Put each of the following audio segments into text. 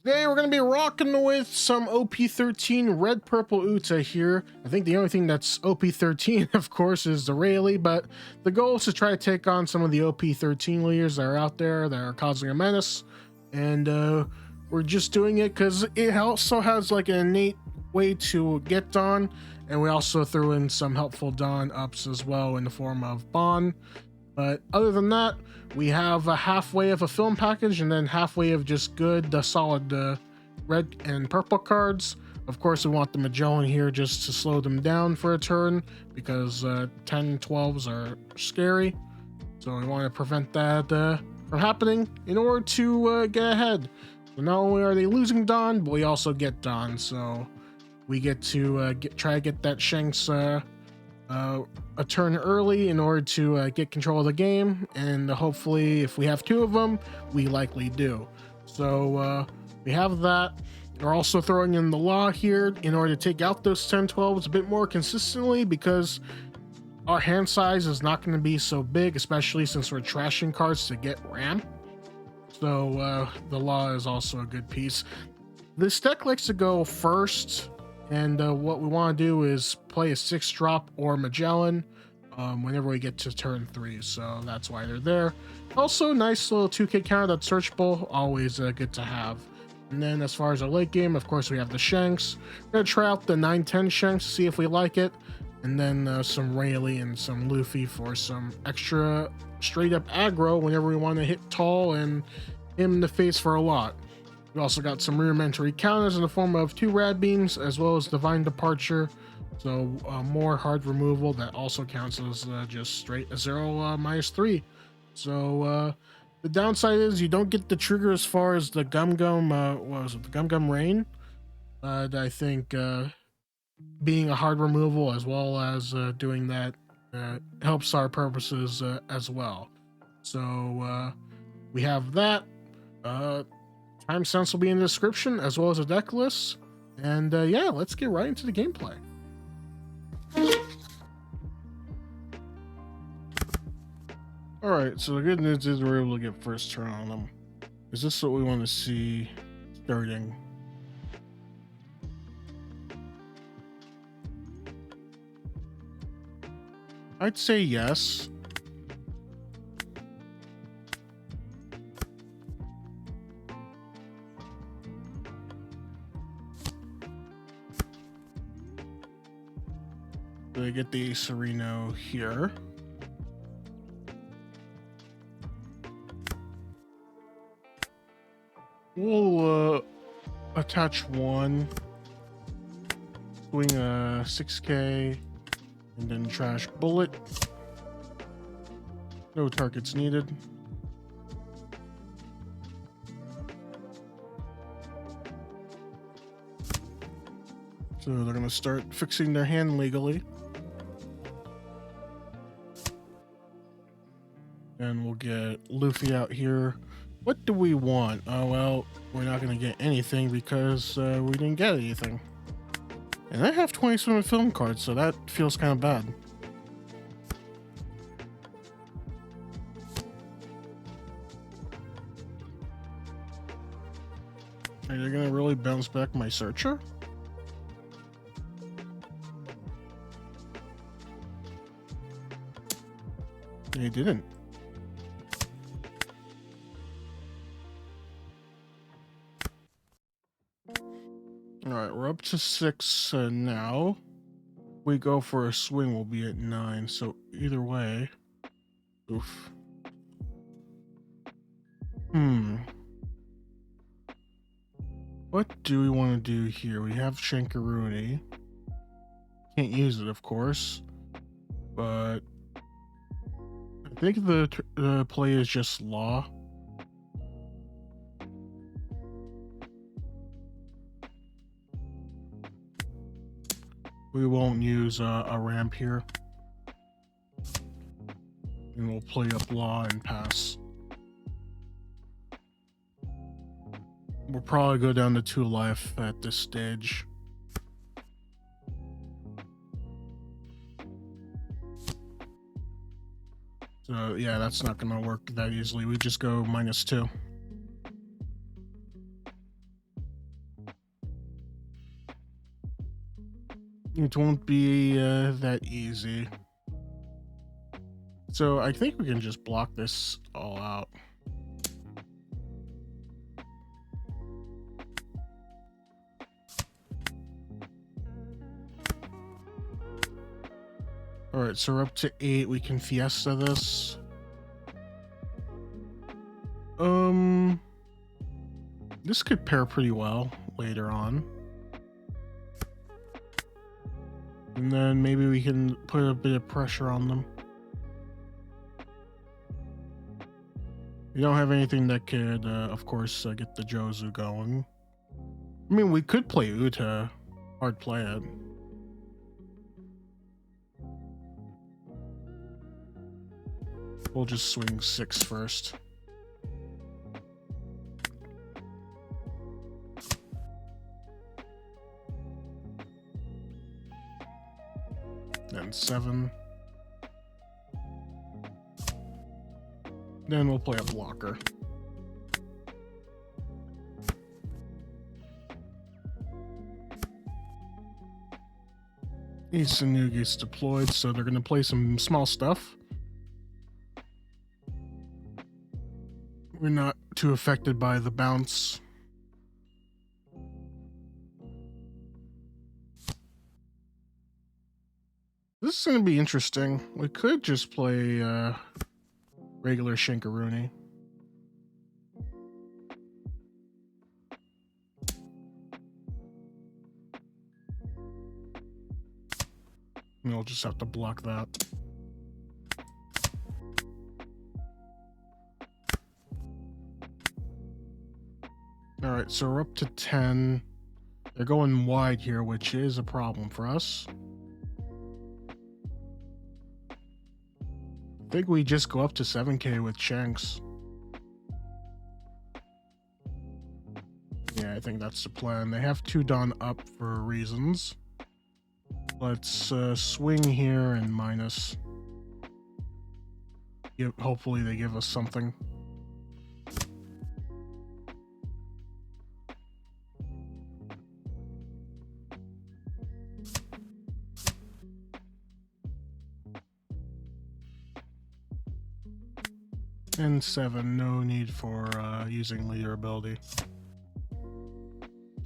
Today we're going to be rocking with some OP13 Red Purple Uta here. I think the only thing that's OP13, of course, is the Rayleigh, but the goal is to try to take on some of the OP13 leaders that are out there that are causing a menace. And we're just doing it because it also has like an innate way to get Dawn, and we also threw in some helpful Dawn ups as well in the form of Bond. But other than that, we have a halfway of a film package and then halfway of just good, solid red and purple cards. Of course, we want the Magellan here just to slow them down for a turn because 10, 12s are scary. So we want to prevent that from happening in order to get ahead. So not only are they losing Dawn, but we also get Dawn. So we get to try to get that Shanks a turn early in order to get control of the game, and hopefully if we have two of them, we likely do. So we have that. We're also throwing in the law here in order to take out those 10 12s a bit more consistently because our hand size is not going to be so big, especially since we're trashing cards to get ramp. So the law is also a good piece. This deck likes to go first, and what we want to do is play a 6-drop or Magellan whenever we get to turn 3, so that's why they're there. Also, nice little 2K counter that's searchable, always good to have. And then as far as our late game, of course, we have the Shanks. We're going to try out the 9-10 Shanks to see if we like it, and then some Rayleigh and some Luffy for some extra straight-up aggro whenever we want to hit tall and him in the face for a lot. We also got some rudimentary counters in the form of 2 Rad Beams as well as Divine Departure, so more hard removal that also counts as just straight 0 -3. So the downside is you don't get the trigger as far as the Gum Gum, what was it, the Gum Gum Rain? I think being a hard removal as well as doing that helps our purposes as well. So we have that. Timestamps will be in the description as well as a deck list. And yeah, let's get right into the gameplay. Alright, so the good news is we're able to get first turn on them. Is this what we want to see starting? I'd say yes. So I get the Sereno here. We'll attach 1, swing a 6K, and then trash Bullet. No targets needed. So they're gonna start fixing their hand legally. And we'll get Luffy out here. What do we want? Oh, well, we're not going to get anything because we didn't get anything. And I have 27 film cards, so that feels kind of bad. Are you going to really bounce back my searcher? They didn't. Alright, we're up to 6 now. We go for a swing, we'll be at 9, so either way. Oof. What do we want to do here? We have Shankaruni. Can't use it, of course. But I think the play is just Law. We won't use a ramp here. And we'll play up Law and pass. We'll probably go down to 2 life at this stage. So yeah, that's not gonna work that easily. We just go -2. It won't be that easy. So I think we can just block this all out. All right, so we're up to 8. We can Fiesta this. This could pair pretty well later on. And then maybe we can put a bit of pressure on them. We don't have anything that could, of course, get the Jozu going. I mean, we could play Uta. Hard play it. We'll just swing 6 first. Then 7. Then we'll play a blocker. Ace and Newgate's deployed, so they're going to play some small stuff. We're not too affected by the bounce. This is going to be interesting. We could just play regular Shinkaruni. And we'll just have to block that. Alright, so we're up to 10. They're going wide here, which is a problem for us. I think we just go up to 7k with Shanks. Yeah, I think that's the plan. They have 2 Dawn up for reasons. Let's swing here and minus. Hopefully they give us something. And 7, no need for using leader ability.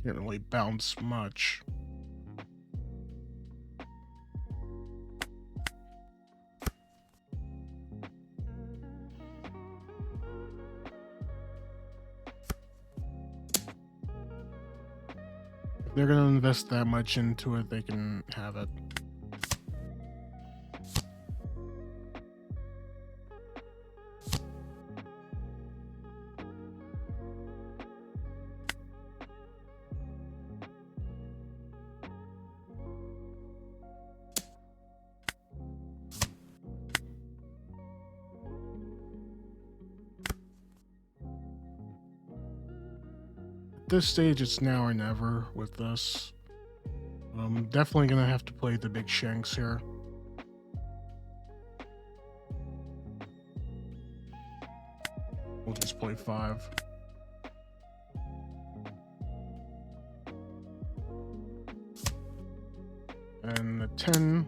Can't really bounce much. If they're gonna invest that much into it, they can have it. This stage, it's now or never with this. I'm definitely gonna have to play the big Shanks here. We'll just play 5. And the 10.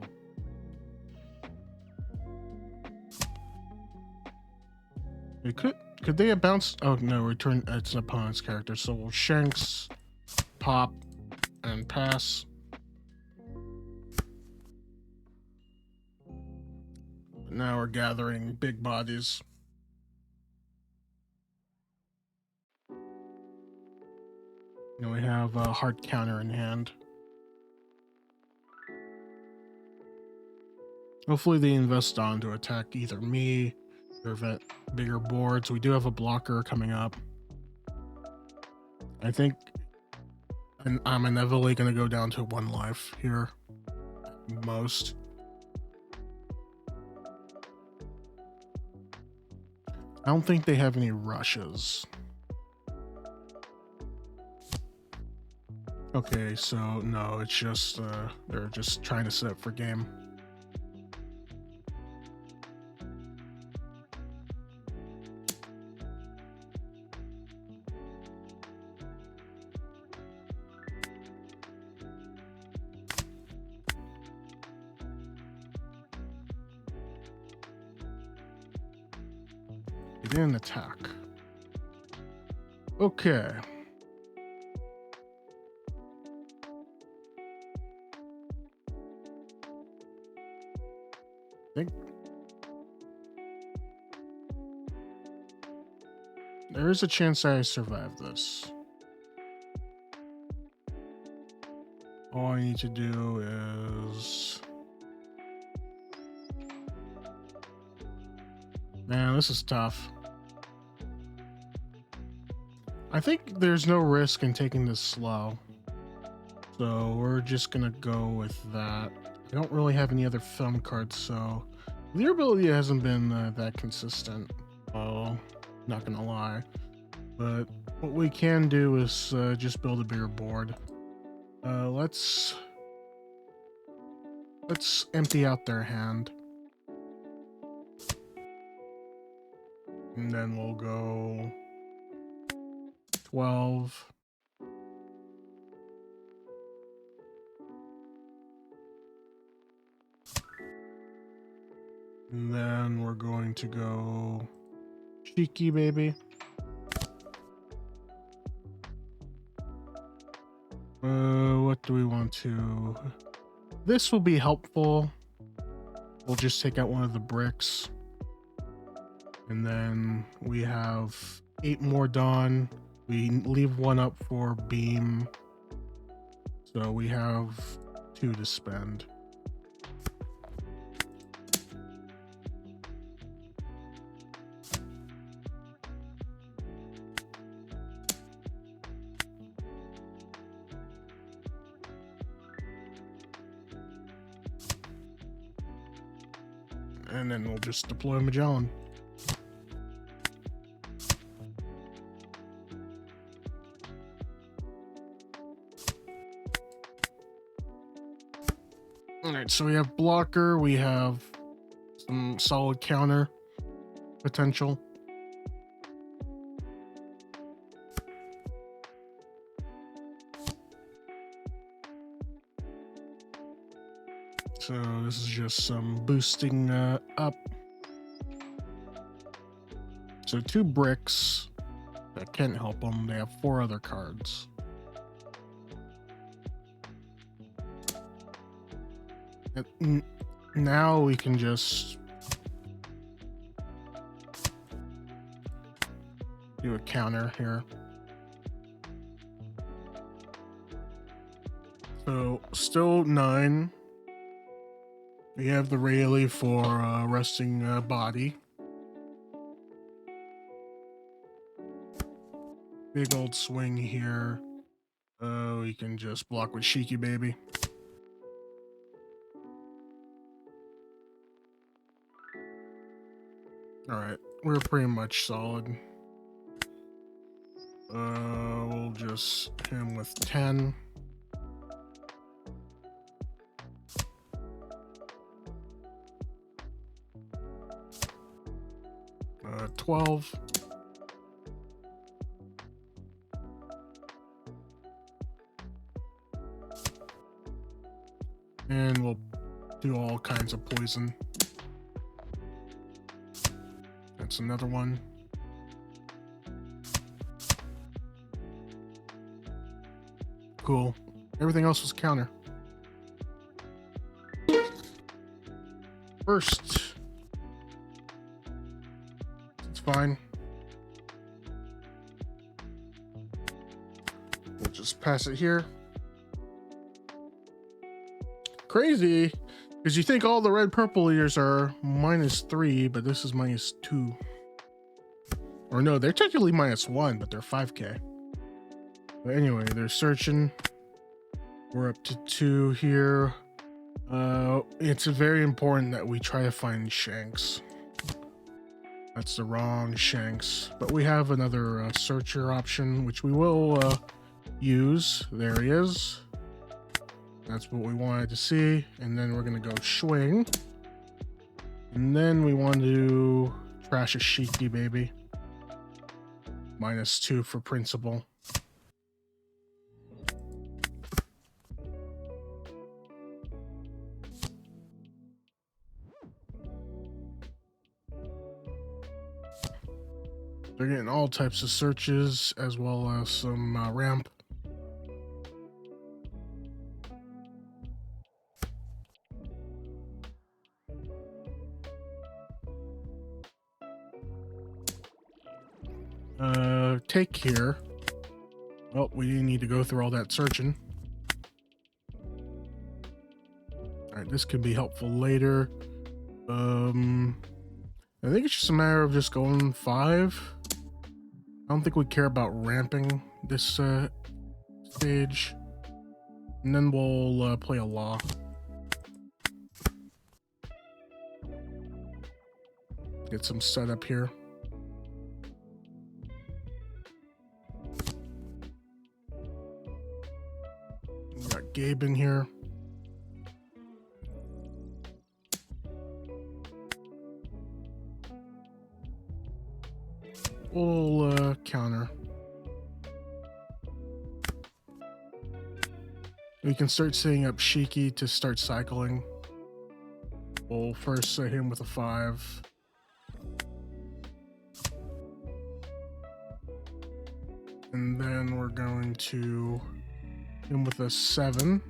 It could they have bounced? Oh no, return it's an opponent's character. So we'll Shanks, pop, and pass. Now we're gathering big bodies. And we have a hard counter in hand. Hopefully they invest on to attack either me or vet bigger boards. We do have a blocker coming up. I think I'm inevitably going to go down to 1 life here. Most. I don't think they have any rushes. Okay, so no, it's just they're just trying to set up for game. and attack. Okay. I think there is a chance I survive this. All I need to do is... Man, this is tough. I think there's no risk in taking this slow. So we're just gonna go with that. I don't really have any other film cards, so the ability hasn't been that consistent. Oh, not gonna lie. But what we can do is just build a bigger board. Let's empty out their hand. And then we'll go 12. And then we're going to go cheeky baby. What do we want to... This will be helpful. We'll just take out one of the bricks. And then we have 8 more done. We leave one up for beam. So we have 2 to spend. And then we'll just deploy Magellan. Alright, so we have blocker, we have some solid counter potential. So this is just some boosting up. So 2 bricks. That can't help them. They have 4 other cards. And now we can just do a counter here. So still 9. We have the Rayleigh for resting body. Big old swing here. We can just block with Cheeky Baby. Alright, we're pretty much solid. We'll just hit him with 10. 12. And we'll do all kinds of poison. That's another one. Cool. Everything else was counter. First. It's fine. We'll just pass it here. Crazy, because you think all the red purple leaders are -3, but this is -2. Or no, they're technically -1, but they're 5k. But anyway, they're searching. We're up to 2 here. It's very important that we try to find Shanks. That's the wrong Shanks, but we have another searcher option, which we will use. There he is. That's what we wanted to see. And then we're gonna go swing. And then we want to trash a Shiki baby. -2 for principal. They're getting all types of searches as well as some ramp. Take here. Well, we didn't need to go through all that searching. All right, this could be helpful later. I think it's just a matter of just going 5. I don't think we care about ramping this stage. And then we'll play a law. Get some setup here. We got Gabe in here. We'll counter. We can start setting up Shiki to start cycling. We'll first set him with a 5. And then we're going to hit him with a 7.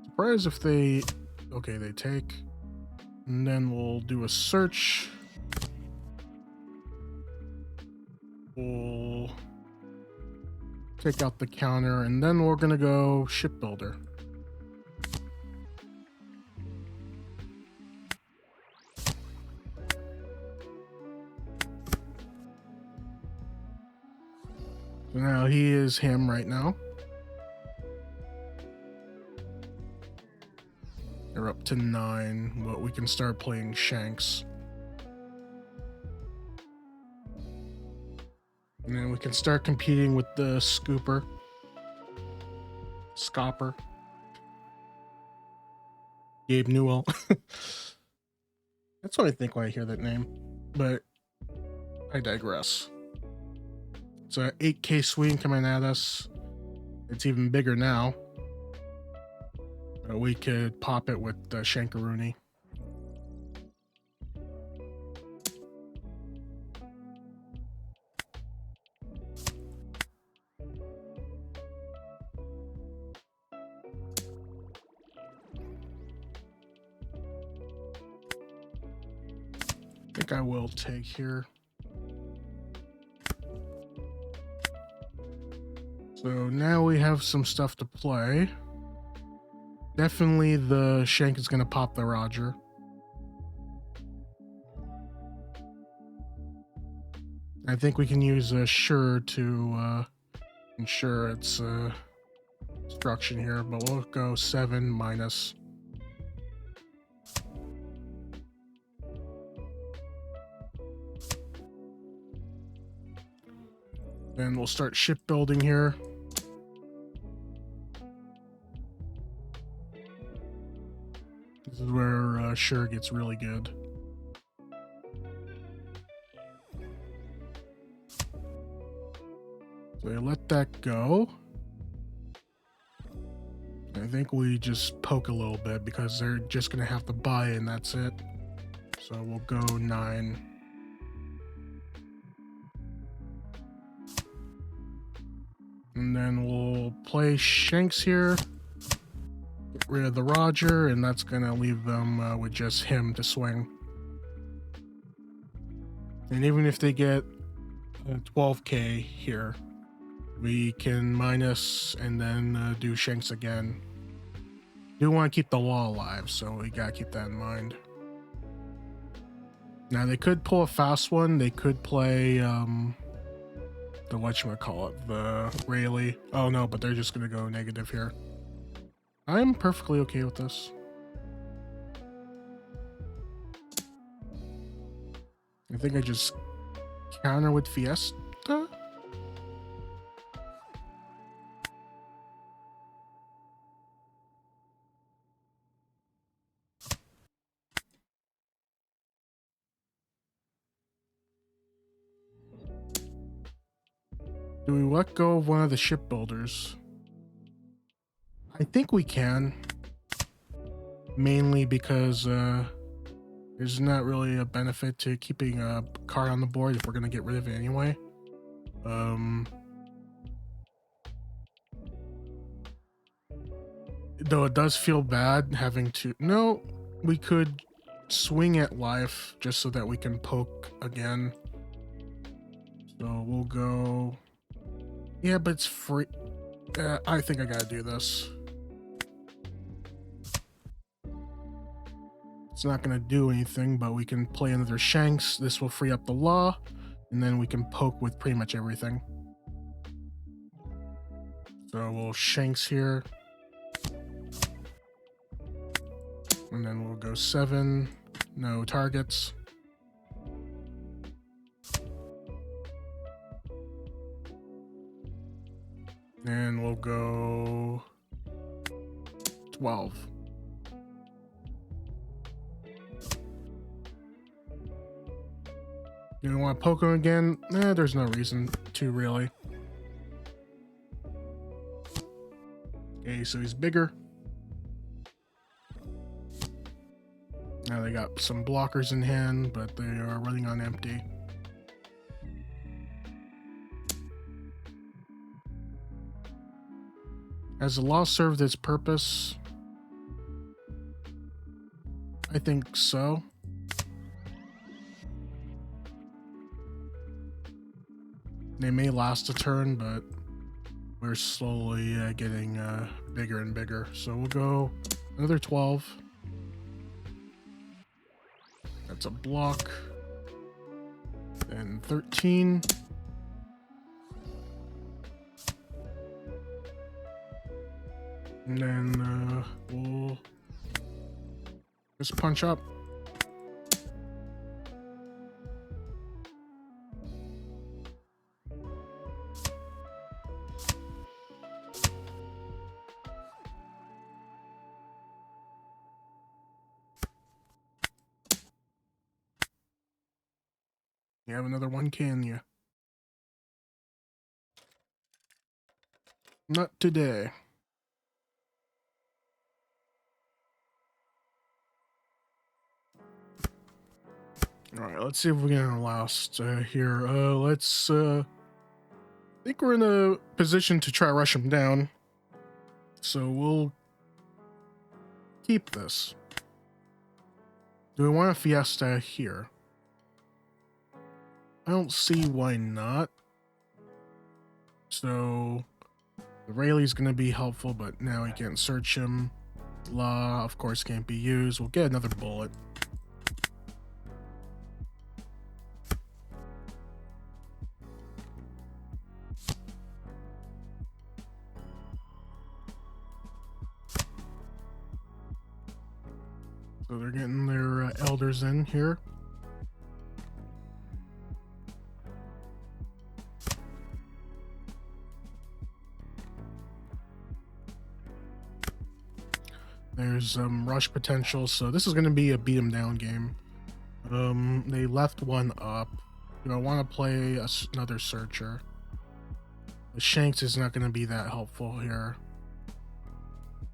Surprised if they... Okay, they take. And then we'll do a search. We'll take out the counter, and then we're gonna go shipbuilder. So now he is him right now. They're up to 9, but we can start playing Shanks. And then we can start competing with the Scooper. Scopper. Gabe Newell. That's what I think when I hear that name. But I digress. It's a 8K swing coming at us. It's even bigger now. We could pop it with Shankaroonie. I think I will take here. So now we have some stuff to play. Definitely the Shank is going to pop the Roger. I think we can use a Sure to ensure its destruction here, but we'll go 7 minus. Then we'll start shipbuilding here. This is where Sure gets really good. So I let that go. I think we just poke a little bit because they're just going to have to buy and that's it. So we'll go 9. And then we'll play Shanks here. Get rid of the Roger, and that's going to leave them with just him to swing. And even if they get 12k here, we can minus and then do Shanks again. Do want to keep the law alive, so we gotta keep that in mind. Now they could pull a fast one. They could play the whatchamacallit, the Rayleigh. Oh no, but they're just gonna go negative here. I'm perfectly okay with this. I think I just counter with Fiesta. Do we let go of one of the shipbuilders? I think we can. Mainly because There's not really a benefit to keeping a card on the board if we're going to get rid of it anyway. Though it does feel bad having to... No, we could swing at life just so that we can poke again. So we'll go... Yeah, but it's free. I think I gotta do this. It's not gonna do anything, but we can play another Shanks. This will free up the law, and then we can poke with pretty much everything. So we'll Shanks here. And then we'll go 7. No targets. And we'll go 12. You want to poke him again? There's no reason to, really. Okay, so he's bigger. Now they got some blockers in hand, but they are running on empty. Has the law served its purpose? I think so. They may last a turn, but we're slowly getting bigger and bigger. So we'll go another 12. That's a block. And 13. And then we'll just punch up. You have another one, can you? Not today. All right, let's see if we can last here. Let's. I think we're in a position to try rush him down, so we'll keep this. Do we want a Fiesta here? I don't see why not. So the Rayleigh's going to be helpful, but now we can't search him. Law, of course, can't be used. We'll get another bullet. So they're getting their elders in here. There's rush potential, so this is going to be a beat 'em down game. They left one up. Do I want to play another searcher? The Shanks is not going to be that helpful here.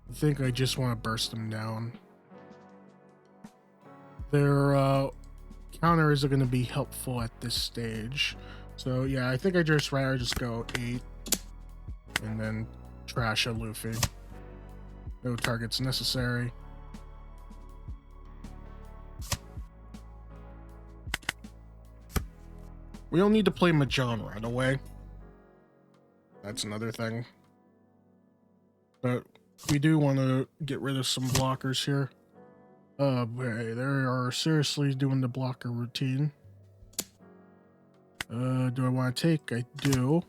I think I just want to burst them down. Their counters are going to be helpful at this stage. So yeah, I think I just rather just go 8 and then trash a Luffy. No targets necessary. We don't need to play Mahjong right away. That's another thing. But we do want to get rid of some blockers here. They are seriously doing the blocker routine. Do I want to take? I do.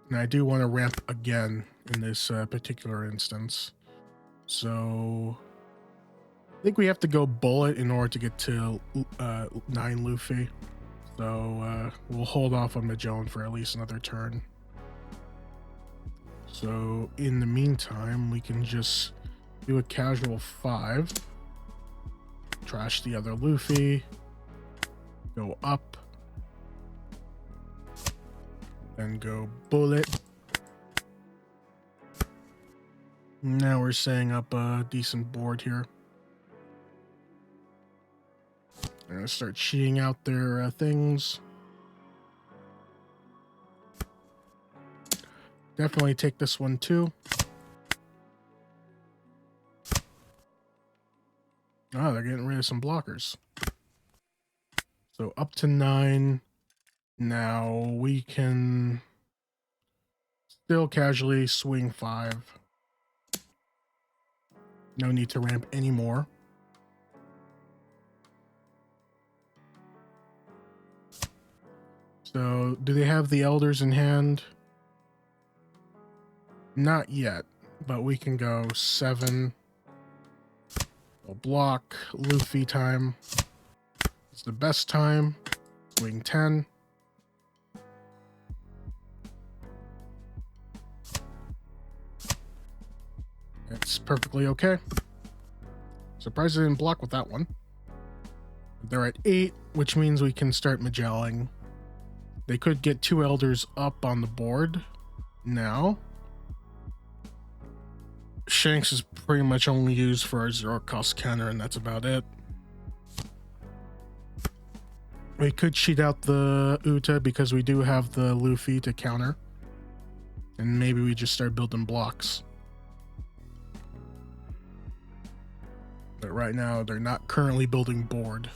And I do want to ramp again in this particular instance. So I think we have to go bullet in order to get to 9 Luffy. So we'll hold off on Mahjong for at least another turn. So in the meantime, we can just do a casual 5. Trash the other Luffy. Go up. Then go bullet. Now we're setting up a decent board here. I'm gonna start cheating out their things. Definitely take this one too. Oh, they're getting rid of some blockers. So up to 9. Now we can still casually swing 5. No need to ramp anymore. So do they have the elders in hand? Not yet, but we can go 7. We'll block Luffy time. It's the best time. Swing 10. It's perfectly okay. Surprised I didn't block with that one. They're at 8, which means we can start Magelling. They could get 2 elders up on the board now. Shanks is pretty much only used for our 0 cost counter, and that's about it. We could cheat out the Uta because we do have the Luffy to counter. And maybe we just start building blocks. But right now, they're not currently building board.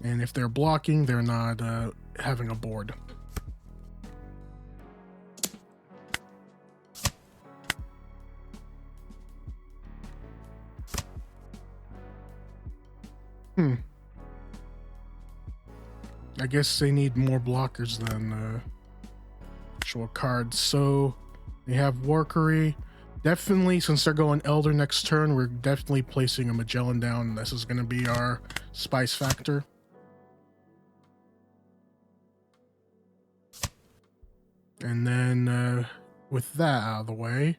And if they're blocking, they're not having a board. I guess they need more blockers than actual cards. So they have Warkery. Definitely, since they're going Elder next turn, we're definitely placing a Magellan down. This is going to be our spice factor. And then with that out of the way,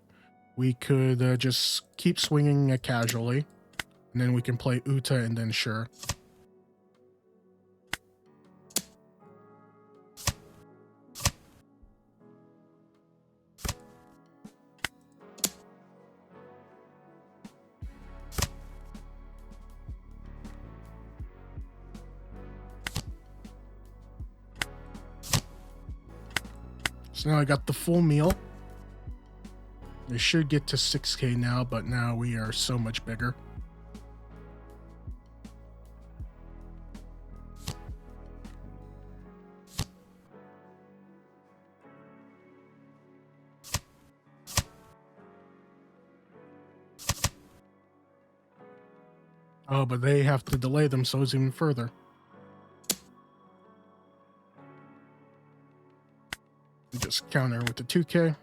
we could just keep swinging casually. And then we can play Uta and then sure. So now I got the full meal. We should get to 6K now, but now we are so much bigger. Oh, but they have to delay themselves even further. Just counter with the 2K.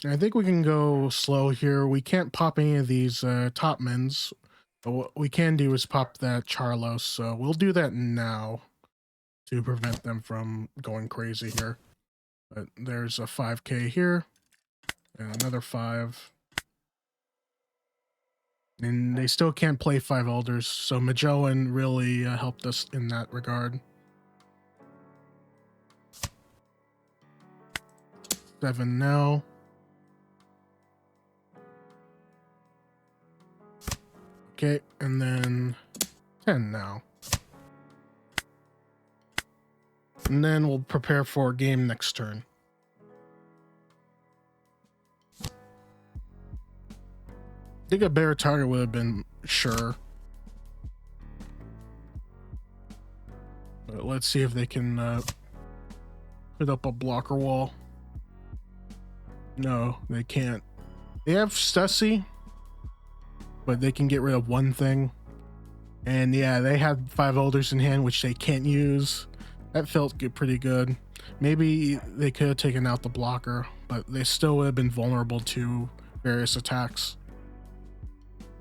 I think we can go slow here. We can't pop any of these top mens, but what we can do is pop that Charlos. So we'll do that now to prevent them from going crazy here. But there's a 5K here and another 5. And they still can't play 5 elders, so Magellan really helped us in that regard. 7 now. Okay, and then 10 now. And then we'll prepare for a game next turn. I think a better target would have been sure. But let's see if they can put up a blocker wall. No, they can't. They have Stussy, but they can get rid of one thing. And yeah, they had 5 elders in hand, which they can't use. That felt pretty good. Maybe they could have taken out the blocker, but they still would have been vulnerable to various attacks.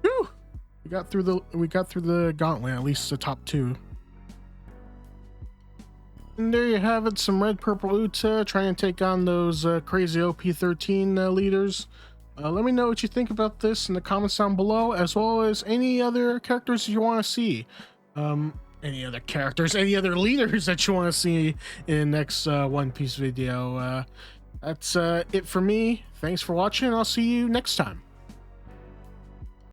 Whew! We got through the gauntlet, at least the top 2. And there you have it, some red purple Uta trying to take on those crazy OP13 leaders. Let me know what you think about this in the comments down below, as well as any other characters you want to see. any other characters, any other leaders that you want to see in next One Piece video. That's it for me. Thanks for watching, and I'll see you next time.